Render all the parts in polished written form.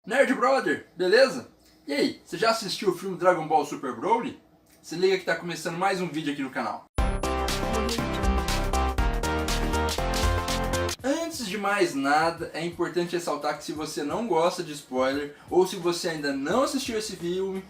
Nerd Brother, beleza? E aí, você já assistiu o filme Dragon Ball Super Broly? Se liga que tá começando mais um vídeo aqui no canal. Antes de mais nada, é importante ressaltar que se você não gosta de spoiler, ou se você ainda não assistiu esse filme,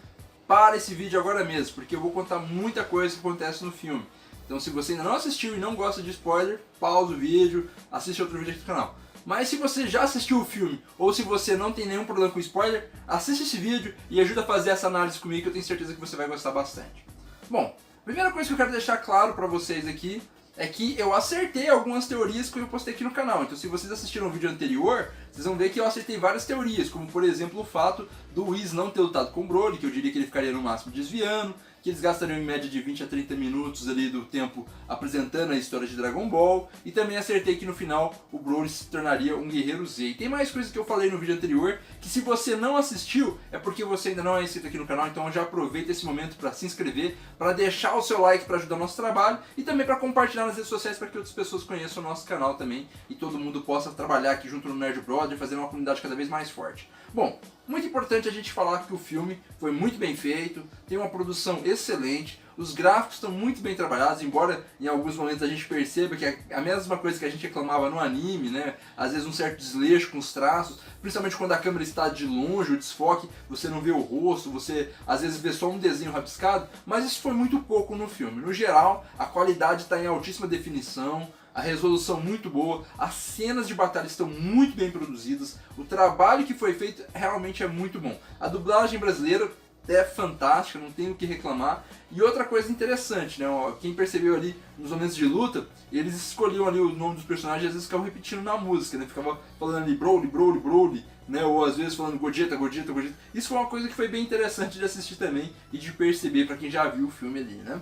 para esse vídeo agora mesmo, porque eu vou contar muita coisa que acontece no filme. Então se você ainda não assistiu e não gosta de spoiler, pausa o vídeo, assiste outro vídeo aqui no canal. Mas se você já assistiu o filme, ou se você não tem nenhum problema com spoiler, assiste esse vídeo e ajuda a fazer essa análise comigo que eu tenho certeza que você vai gostar bastante. Bom, a primeira coisa que eu quero deixar claro pra vocês aqui é que eu acertei algumas teorias que eu postei aqui no canal. Então se vocês assistiram o vídeo anterior, vocês vão ver que eu acertei várias teorias, como por exemplo o fato do Whis não ter lutado com o Broly, que eu diria que ele ficaria no máximo desviando, que eles gastariam em média de 20 a 30 minutos ali do tempo apresentando a história de Dragon Ball, e também acertei que no final o Broly se tornaria um guerreiro Z. E tem mais coisas que eu falei no vídeo anterior, que se você não assistiu, é porque você ainda não é inscrito aqui no canal, então já aproveita esse momento para se inscrever, para deixar o seu like para ajudar o nosso trabalho, e também para compartilhar nas redes sociais para que outras pessoas conheçam o nosso canal também, e todo mundo possa trabalhar aqui junto no Nerd Brother, fazer uma comunidade cada vez mais forte. Bom, muito importante a gente falar que o filme foi muito bem feito, tem uma produção excelente, os gráficos estão muito bem trabalhados, embora em alguns momentos a gente perceba que é a mesma coisa que a gente reclamava no anime, né? Às vezes um certo desleixo com os traços, principalmente quando a câmera está de longe, o desfoque, você não vê o rosto, você às vezes vê só um desenho rabiscado, mas isso foi muito pouco no filme. No geral, a qualidade está em altíssima definição, a resolução muito boa, as cenas de batalha estão muito bem produzidas, o trabalho que foi feito realmente é muito bom. A dublagem brasileira é fantástica, não tenho o que reclamar. E outra coisa interessante, né? Quem percebeu ali nos momentos de luta, eles escolhiam ali o nome dos personagens e às vezes ficavam repetindo na música, né? Ficava falando ali Broly, Broly, Broly, né? Ou às vezes falando Gogeta, Gogeta, Gogeta. Isso foi uma coisa que foi bem interessante de assistir também e de perceber para quem já viu o filme ali, né?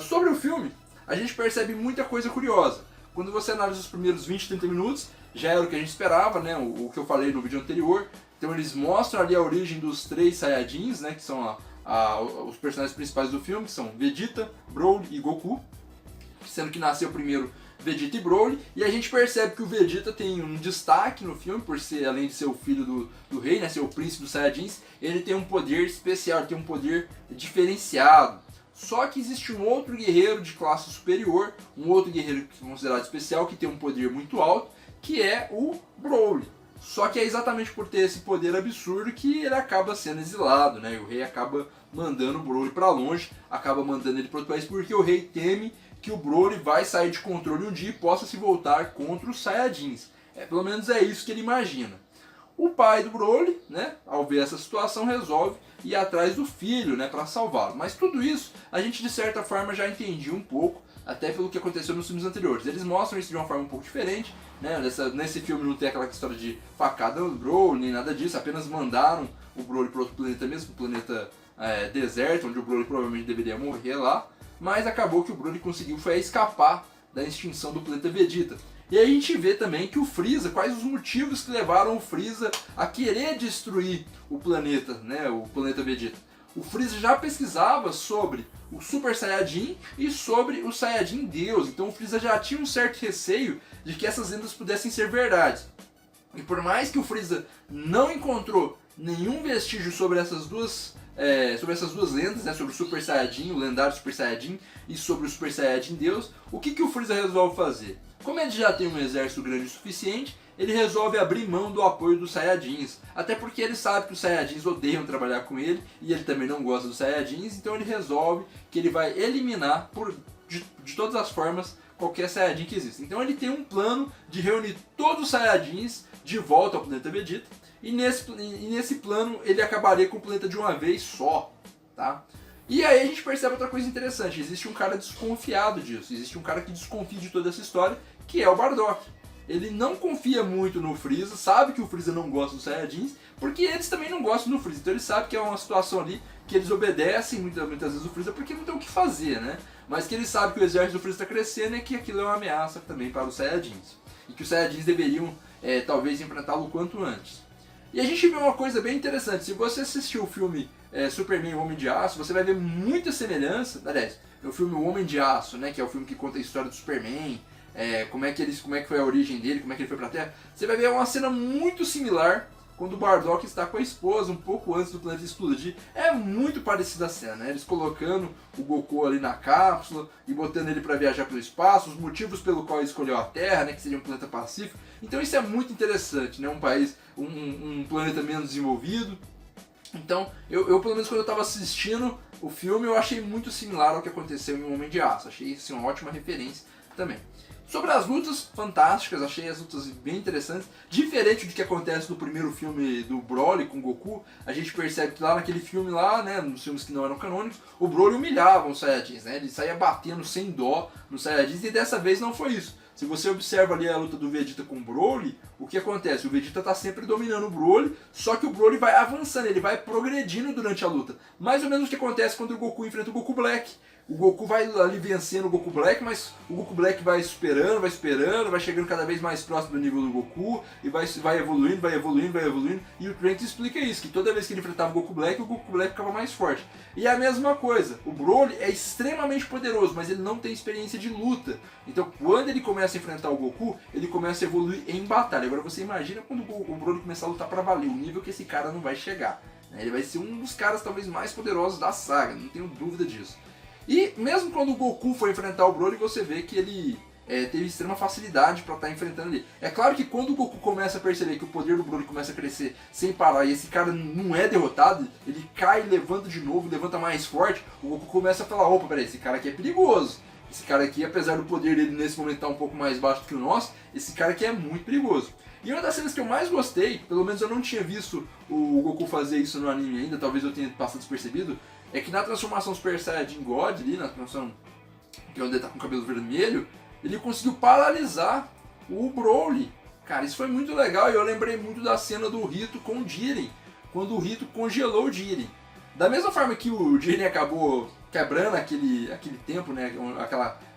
Sobre o filme, a gente percebe muita coisa curiosa. Quando você analisa os primeiros 20, 30 minutos, já era o que a gente esperava, né? O que eu falei no vídeo anterior. Então eles mostram ali a origem dos três Saiyajins, né? Que são os personagens principais do filme, que são Vegeta, Broly e Goku. Sendo que nasceu primeiro Vegeta e Broly. E a gente percebe que o Vegeta tem um destaque no filme, por ser, além de ser o filho do rei, né? Ser o príncipe dos Saiyajins, ele tem um poder especial, ele tem um poder diferenciado. Só que existe um outro guerreiro de classe superior, um outro guerreiro considerado especial, que tem um poder muito alto, que é o Broly. Só que é exatamente por ter esse poder absurdo que ele acaba sendo exilado, né? E o rei acaba mandando o Broly pra longe, acaba mandando ele para outro país, porque o rei teme que o Broly vai sair de controle um dia e possa se voltar contra os Saiyajins. Pelo menos é isso que ele imagina. O pai do Broly, né, ao ver essa situação, resolve ir atrás do filho, né, para salvá-lo. Mas tudo isso a gente de certa forma já entendia um pouco, até pelo que aconteceu nos filmes anteriores. Eles mostram isso de uma forma um pouco diferente, né? Nesse filme não tem aquela história de facada do Broly, nem nada disso, apenas mandaram o Broly para outro planeta mesmo, um planeta deserto, onde o Broly provavelmente deveria morrer lá, mas acabou que o Broly conseguiu escapar da extinção do planeta Vegeta. E aí a gente vê também que o Freeza, quais os motivos que levaram o Freeza a querer destruir o planeta, né, o planeta Vegeta. O Freeza já pesquisava sobre o Super Saiyajin e sobre o Saiyajin Deus, então o Freeza já tinha um certo receio de que essas lendas pudessem ser verdades. E por mais que o Freeza não encontrou nenhum vestígio sobre essas duas lendas, né, sobre o Super Saiyajin, o lendário Super Saiyajin, e sobre o Super Saiyajin Deus, o que o Freeza resolve fazer? Como ele já tem um exército grande o suficiente, ele resolve abrir mão do apoio dos Saiyajins. Até porque ele sabe que os Saiyajins odeiam trabalhar com ele, e ele também não gosta dos Saiyajins, então ele resolve que ele vai eliminar, de todas as formas, qualquer Saiyajin que exista. Então ele tem um plano de reunir todos os Saiyajins de volta ao planeta Vegeta, e nesse plano ele acabaria com o planeta de uma vez só, tá? E aí a gente percebe outra coisa interessante, existe um cara desconfiado disso, existe um cara que desconfia de toda essa história, que é o Bardock. Ele não confia muito no Freeza, sabe que o Freeza não gosta dos Saiyajins, porque eles também não gostam do Freeza, então ele sabe que é uma situação ali que eles obedecem muitas vezes o Freeza porque não tem o que fazer, né? Mas que ele sabe que o exército do Freeza está crescendo e que aquilo é uma ameaça também para os Saiyajins. E que os Saiyajins deveriam, talvez, enfrentá-lo o quanto antes. E a gente vê uma coisa bem interessante, se você assistiu o filme Superman, o Homem de Aço, você vai ver muita semelhança, aliás, o filme O Homem de Aço, né, que é o filme que conta a história do Superman, como é que foi a origem dele, como é que ele foi pra Terra, você vai ver uma cena muito similar quando o Bardock está com a esposa, um pouco antes do planeta explodir. É muito parecida a cena, né? Eles colocando o Goku ali na cápsula e botando ele para viajar pelo espaço, os motivos pelo qual ele escolheu a Terra, né? Que seria um planeta pacífico. Então isso é muito interessante, né? Um país, um planeta menos desenvolvido. Então, eu pelo menos quando eu estava assistindo o filme, eu achei muito similar ao que aconteceu em O Homem de Aço. Achei assim, uma ótima referência também. Sobre as lutas, fantásticas, achei as lutas bem interessantes. Diferente do que acontece no primeiro filme do Broly com o Goku, a gente percebe que lá naquele filme lá, né, nos filmes que não eram canônicos, o Broly humilhava os Saiyajins, né? Ele saía batendo sem dó nos Saiyajins e dessa vez não foi isso. Se você observa ali a luta do Vegeta com o Broly, o que acontece? O Vegeta tá sempre dominando o Broly, só que o Broly vai avançando, ele vai progredindo durante a luta. Mais ou menos o que acontece quando o Goku enfrenta o Goku Black. O Goku vai ali vencendo o Goku Black, mas o Goku Black vai superando, vai chegando cada vez mais próximo do nível do Goku, e vai evoluindo, e o Trunks explica isso, que toda vez que ele enfrentava o Goku Black ficava mais forte. E é a mesma coisa, o Broly é extremamente poderoso, mas ele não tem experiência de luta. Então quando ele começa a enfrentar o Goku, ele começa a evoluir em batalha. Agora você imagina quando o Broly começar a lutar pra valer, o nível que esse cara não vai chegar. Ele vai ser um dos caras talvez mais poderosos da saga, não tenho dúvida disso. E mesmo quando o Goku foi enfrentar o Broly, você vê que ele teve extrema facilidade para estar enfrentando ele. É claro que quando o Goku começa a perceber que o poder do Broly começa a crescer sem parar e esse cara não é derrotado, ele cai, levanta de novo, levanta mais forte, o Goku começa a falar, opa, peraí, esse cara aqui é perigoso. Esse cara aqui, apesar do poder dele nesse momento estar um pouco mais baixo do que o nosso, esse cara aqui é muito perigoso. E uma das cenas que eu mais gostei, pelo menos eu não tinha visto o Goku fazer isso no anime ainda, talvez eu tenha passado despercebido, é que na transformação Super Saiyajin God, ali, na transformação que é onde ele tá com o cabelo vermelho, ele conseguiu paralisar o Broly. Cara, isso foi muito legal e eu lembrei muito da cena do Rito com o Jiren, quando o Rito congelou o Jiren. Da mesma forma que o Jiren acabou quebrando aquele tempo, né,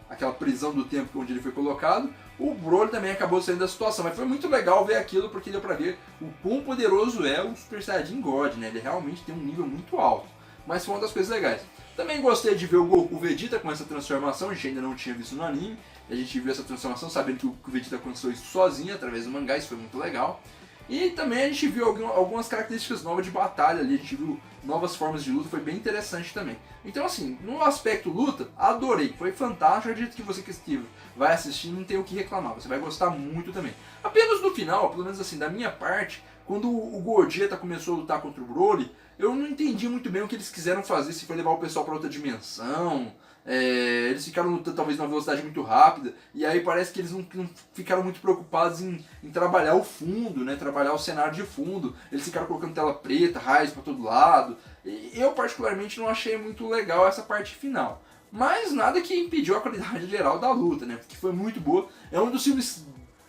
aquela prisão do tempo onde ele foi colocado, o Broly também acabou saindo da situação. Mas foi muito legal ver aquilo porque deu pra ver o quão poderoso é o Super Saiyajin God, né? Ele realmente tem um nível muito alto. Mas foi uma das coisas legais. Também gostei de ver o Goku Vegeta com essa transformação, a gente ainda não tinha visto no anime. A gente viu essa transformação sabendo que o Vegeta aconteceu isso sozinho através do mangá, isso foi muito legal. E também a gente viu algumas características novas de batalha ali, a gente viu novas formas de luta, foi bem interessante também. Então assim, no aspecto luta, adorei, foi fantástico, acredito que você que vai assistir não tem o que reclamar, você vai gostar muito também. Apenas no final, pelo menos assim, da minha parte, quando o Gogeta começou a lutar contra o Broly, eu não entendi muito bem o que eles quiseram fazer, se foi levar o pessoal para outra dimensão. Eles ficaram lutando talvez numa velocidade muito rápida, e aí parece que eles não ficaram muito preocupados em trabalhar o fundo, né, trabalhar o cenário de fundo. Eles ficaram colocando tela preta, raios para todo lado. E eu particularmente não achei muito legal essa parte final. Mas nada que impediu a qualidade geral da luta, né, porque foi muito boa. É um dos filmes,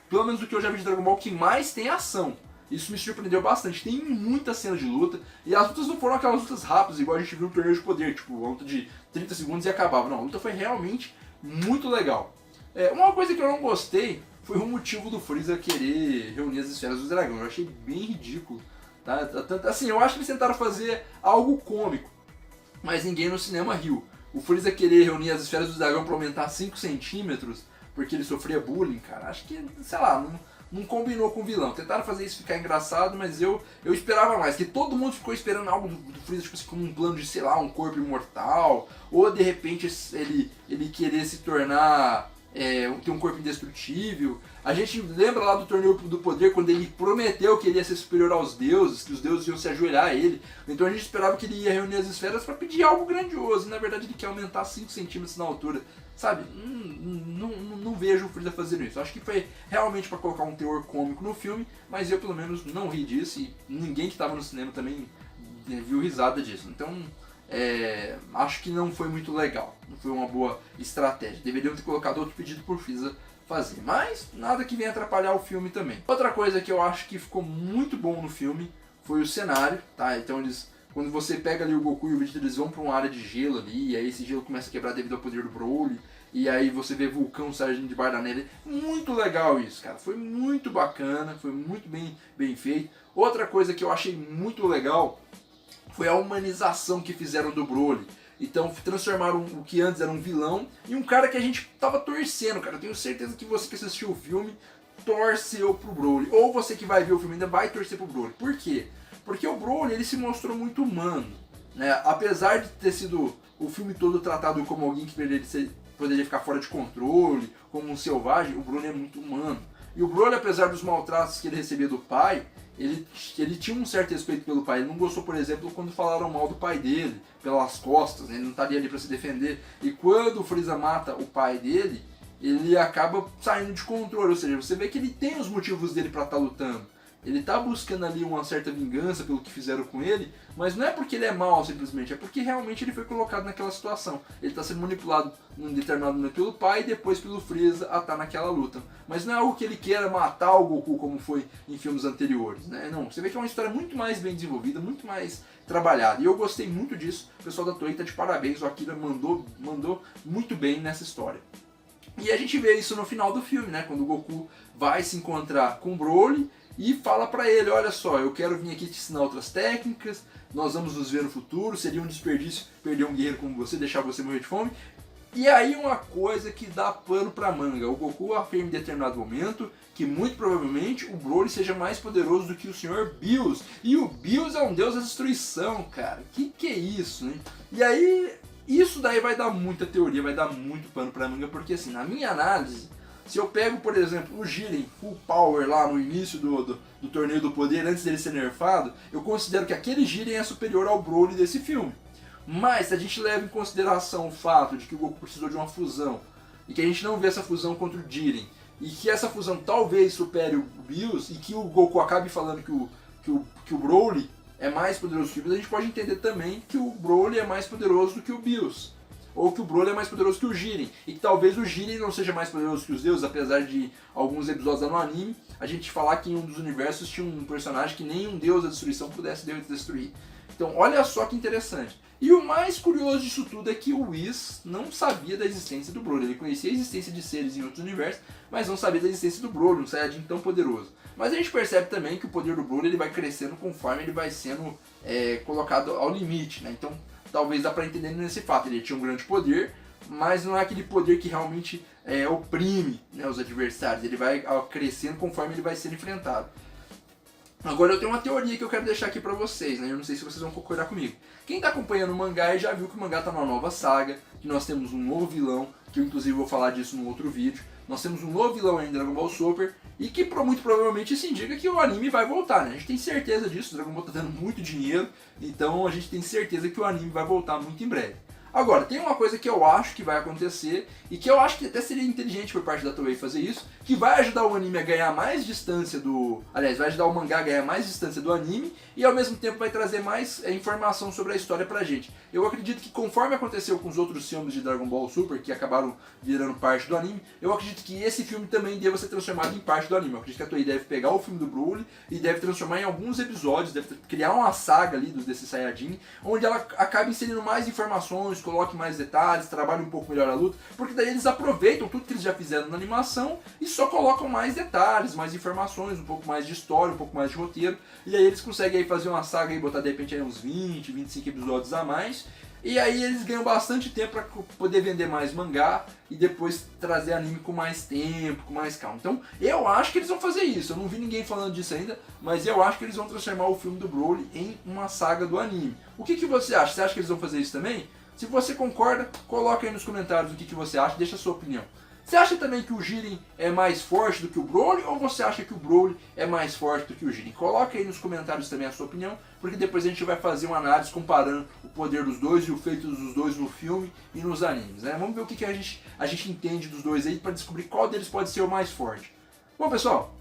pelo menos do que eu já vi de Dragon Ball, que mais tem ação. Isso me surpreendeu bastante, tem muita cena de luta, e as lutas não foram aquelas lutas rápidas, igual a gente viu no Torneio de Poder, tipo, uma luta de 30 segundos e acabava. Não, a luta foi realmente muito legal. Uma coisa que eu não gostei foi o motivo do Freeza querer reunir as esferas do dragão, eu achei bem ridículo. Tá? Assim, eu acho que eles tentaram fazer algo cômico, mas ninguém no cinema riu. O Freeza querer reunir as esferas do dragão para aumentar 5 centímetros, porque ele sofria bullying, cara, acho que, sei lá, não combinou com o vilão. Tentaram fazer isso ficar engraçado, mas eu esperava mais. Que todo mundo ficou esperando algo do Freeza, tipo assim, como um plano de, sei lá, um corpo imortal. Ou de repente ele querer se tornar, ter um corpo indestrutível. A gente lembra lá do Torneio do Poder, quando ele prometeu que ele ia ser superior aos deuses, que os deuses iam se ajoelhar a ele. Então a gente esperava que ele ia reunir as esferas para pedir algo grandioso. E na verdade ele quer aumentar 5 centímetros na altura. Sabe, não vejo o Freeza fazendo isso. Acho que foi realmente para colocar um teor cômico no filme, mas eu pelo menos não ri disso e ninguém que estava no cinema também viu risada disso. Então, acho que não foi muito legal, não foi uma boa estratégia. Deveriam ter colocado outro pedido por Freeza fazer, mas nada que venha atrapalhar o filme também. Outra coisa que eu acho que ficou muito bom no filme foi o cenário, tá? Então quando você pega ali o Goku e o Vegeta, eles vão pra uma área de gelo ali, e aí esse gelo começa a quebrar devido ao poder do Broly, e aí você vê vulcão saindo de da neve. Muito legal isso, cara. Foi muito bacana, foi muito bem feito. Outra coisa que eu achei muito legal foi a humanização que fizeram do Broly. Então transformaram o que antes era um vilão em um cara que a gente tava torcendo, cara. Eu tenho certeza que você que assistiu o filme torceu pro Broly. Ou você que vai ver o filme ainda vai torcer pro Broly. Por quê? Porque o Broly ele se mostrou muito humano, né? Apesar de ter sido o filme todo tratado como alguém que poderia ficar fora de controle, como um selvagem, o Broly é muito humano. E o Broly, apesar dos maltratos que ele recebia do pai, ele tinha um certo respeito pelo pai. Ele não gostou, por exemplo, quando falaram mal do pai dele, pelas costas, né? Ele não estaria ali para se defender. E quando o Freeza mata o pai dele, ele acaba saindo de controle. Ou seja, você vê que ele tem os motivos dele para estar lutando. Ele tá buscando ali uma certa vingança pelo que fizeram com ele, mas não é porque ele é mau simplesmente, é porque realmente ele foi colocado naquela situação. Ele está sendo manipulado num determinado momento pelo pai e depois pelo Freeza a estar naquela luta. Mas não é algo que ele queira matar o Goku como foi em filmes anteriores, né? Não, você vê que é uma história muito mais bem desenvolvida, muito mais trabalhada. E eu gostei muito disso, o pessoal da Toei tá de parabéns, o Akira mandou muito bem nessa história. E a gente vê isso no final do filme, né? Quando o Goku vai se encontrar com o Broly e fala pra ele, olha só, eu quero vir aqui te ensinar outras técnicas, nós vamos nos ver no futuro, seria um desperdício perder um guerreiro como você, deixar você morrer de fome. E aí uma coisa que dá pano pra manga, o Goku afirma em determinado momento que muito provavelmente o Broly seja mais poderoso do que o Sr. Bills. E o Bills é um deus da destruição, cara, que é isso, né? E aí, isso daí vai dar muita teoria, vai dar muito pano pra manga, porque assim, na minha análise, se eu pego, por exemplo, o Jiren Full Power lá no início do Torneio do Poder, antes dele ser nerfado, eu considero que aquele Jiren é superior ao Broly desse filme. Mas se a gente leva em consideração o fato de que o Goku precisou de uma fusão, e que a gente não vê essa fusão contra o Jiren, e que essa fusão talvez supere o Bills, e que o Goku acabe falando que o Broly é mais poderoso que o Bills, a gente pode entender também que o Broly é mais poderoso do que o Bills. Ou que o Broly é mais poderoso que o Jiren. E que talvez o Jiren não seja mais poderoso que os deuses, apesar de alguns episódios lá no anime, a gente falar que em um dos universos tinha um personagem que nem um deus da destruição pudesse destruir. Então olha só que interessante. E o mais curioso disso tudo é que o Whis não sabia da existência do Broly. Ele conhecia a existência de seres em outros universos, mas não sabia da existência do Broly, um Saiyajin tão poderoso. Mas a gente percebe também que o poder do Broly ele vai crescendo conforme ele vai sendo colocado ao limite, né? Então talvez dá pra entender nesse fato, ele tinha um grande poder, mas não é aquele poder que realmente oprime, né, os adversários, ele vai crescendo conforme ele vai sendo enfrentado. Agora eu tenho uma teoria que eu quero deixar aqui pra vocês, né? Eu não sei se vocês vão concordar comigo. Quem tá acompanhando o mangá já viu que o mangá tá numa nova saga, que nós temos um novo vilão, que eu inclusive vou falar disso num outro vídeo. Nós temos um novo vilão em Dragon Ball Super, e que muito provavelmente isso indica que o anime vai voltar, né? A gente tem certeza disso, o Dragon Ball tá dando muito dinheiro, então a gente tem certeza que o anime vai voltar muito em breve. Agora, tem uma coisa que eu acho que vai acontecer, e que eu acho que até seria inteligente por parte da Toei fazer isso, que vai ajudar o anime a ganhar mais distância do... Aliás, vai ajudar o mangá a ganhar mais distância do anime, e ao mesmo tempo vai trazer mais informação sobre a história pra gente. Eu acredito que conforme aconteceu com os outros filmes de Dragon Ball Super, que acabaram virando parte do anime, eu acredito que esse filme também deva ser transformado em parte do anime. Eu acredito que a Toei deve pegar o filme do Broly e deve transformar em alguns episódios, deve criar uma saga ali desse Saiyajin, onde ela acaba inserindo mais informações, coloque mais detalhes, trabalhe um pouco melhor a luta, porque daí eles aproveitam tudo que eles já fizeram na animação e só colocam mais detalhes, mais informações, um pouco mais de história, um pouco mais de roteiro, e aí eles conseguem aí fazer uma saga e botar de repente aí uns 20, 25 episódios a mais, e aí eles ganham bastante tempo para poder vender mais mangá e depois trazer anime com mais tempo, com mais calma. Então eu acho que eles vão fazer isso, eu não vi ninguém falando disso ainda, mas eu acho que eles vão transformar o filme do Broly em uma saga do anime. O que você acha? Você acha que eles vão fazer isso também? Se você concorda, coloca aí nos comentários o que você acha, deixa a sua opinião. Você acha também que o Jiren é mais forte do que o Broly, ou você acha que o Broly é mais forte do que o Jiren? Coloca aí nos comentários também a sua opinião, porque depois a gente vai fazer uma análise comparando o poder dos dois e o feito dos dois no filme e nos animes, né? Vamos ver o que a gente entende dos dois aí para descobrir qual deles pode ser o mais forte. Bom, pessoal,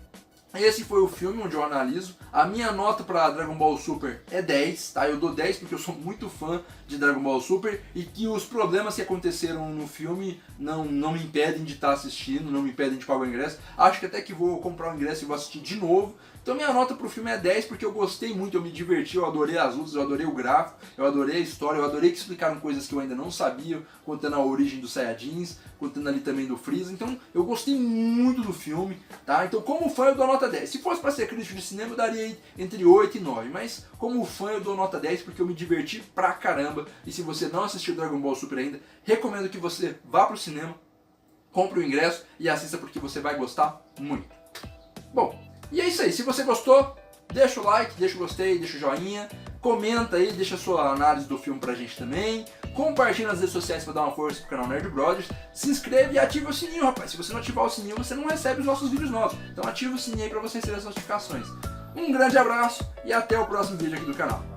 esse foi o filme onde eu analiso. A minha nota para Dragon Ball Super é 10, tá? Eu dou 10 porque eu sou muito fã de Dragon Ball Super e que os problemas que aconteceram no filme não me impedem de estar assistindo, não me impedem de pagar o ingresso. Acho que até que vou comprar o ingresso e vou assistir de novo. Então minha nota pro filme é 10 porque eu gostei muito, eu me diverti, eu adorei as lutas, eu adorei o gráfico, eu adorei a história, eu adorei que explicaram coisas que eu ainda não sabia, contando a origem dos Saiyajins, contando ali também do Freeza. Então eu gostei muito do filme, tá? Então como fã eu dou nota 10. Se fosse para ser crítico de cinema eu daria entre 8 e 9, mas como fã eu dou nota 10 porque eu me diverti pra caramba. E se você não assistiu Dragon Ball Super ainda, recomendo que você vá pro cinema, compre o ingresso e assista porque você vai gostar muito. Bom, e é isso aí. Se você gostou, deixa o like, deixa o gostei, deixa o joinha, comenta aí, deixa a sua análise do filme pra gente também, compartilha nas redes sociais pra dar uma força pro canal Nerd Brothers, se inscreve e ativa o sininho, rapaz. Se você não ativar o sininho, você não recebe os nossos vídeos novos. Então ativa o sininho aí pra você receber as notificações. Um grande abraço e até o próximo vídeo aqui do canal.